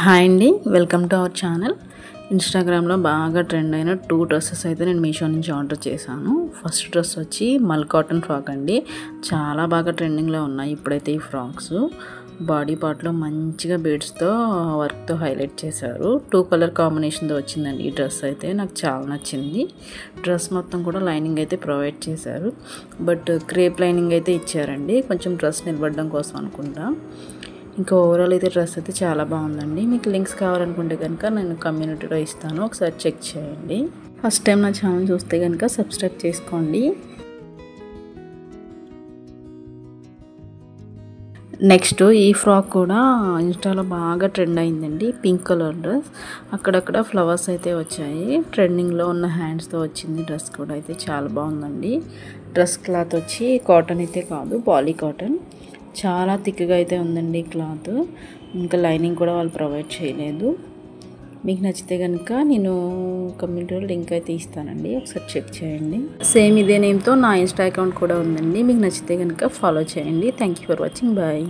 Hi అండి, welcome to our channel. ఇన్స్టాగ్రామ్లో బాగా ట్రెండ్ అయిన 2 డ్రెస్సెస్ అయితే నేను మీషో నుంచి ఆర్డర్ చేశాను. ఫస్ట్ డ్రెస్ వచ్చి మల్ కాటన్ ఫ్రాక్ అండి. చాలా బాగా ట్రెండింగ్లో ఉన్నాయి ఇప్పుడైతే ఈ ఫ్రాక్స్. బాడీ పార్ట్లో మంచిగా బీడ్స్తో వర్క్తో హైలైట్ చేశారు. 2 కలర్ కాంబినేషన్తో వచ్చిందండి ఈ డ్రెస్ అయితే. నాకు చాలా నచ్చింది. డ్రెస్ మొత్తం కూడా లైనింగ్ అయితే ప్రొవైడ్ చేశారు. బట్ క్రేప్ లైనింగ్ అయితే ఇచ్చారండి, కొంచెం డ్రెస్ నిలబడడం కోసం అనుకుంటా. ఇంకా ఓవరాల్ అయితే డ్రెస్ అయితే చాలా బాగుందండి. మీకు లింక్స్ కావాలనుకుంటే కనుక నేను కమ్యూనిటీలో ఇస్తాను, ఒకసారి చెక్ చేయండి. ఫస్ట్ టైం నా ఛానల్ చూస్తే కనుక సబ్స్క్రైబ్ చేసుకోండి. నెక్స్ట్ ఈ ఫ్రాక్ కూడా ఇన్స్టాలో బాగా ట్రెండ్ అయిందండి. పింక్ కలర్ డ్రెస్, అక్కడక్కడ ఫ్లవర్స్ అయితే వచ్చాయి. ట్రెండింగ్లో ఉన్న హ్యాండ్స్తో వచ్చింది. డ్రెస్ కూడా అయితే చాలా బాగుందండి. డ్రెస్ క్లాత్ వచ్చి కాటన్ అయితే కాదు, పాలీ కాటన్. చాలా థిక్గా అయితే ఉందండి క్లాత్. ఇంకా లైనింగ్ కూడా వాళ్ళు ప్రొవైడ్ చేయలేదు. మీకు నచ్చితే కనుక నేను కమ్యూనిటీలో లింక్ అయితే ఇస్తానండి, ఒకసారి చెక్ చేయండి. సేమ్ ఇదే నేమ్తో నా ఇన్స్టా అకౌంట్ కూడా ఉందండి. మీకు నచ్చితే కనుక ఫాలో చేయండి. Thank you for watching. Bye.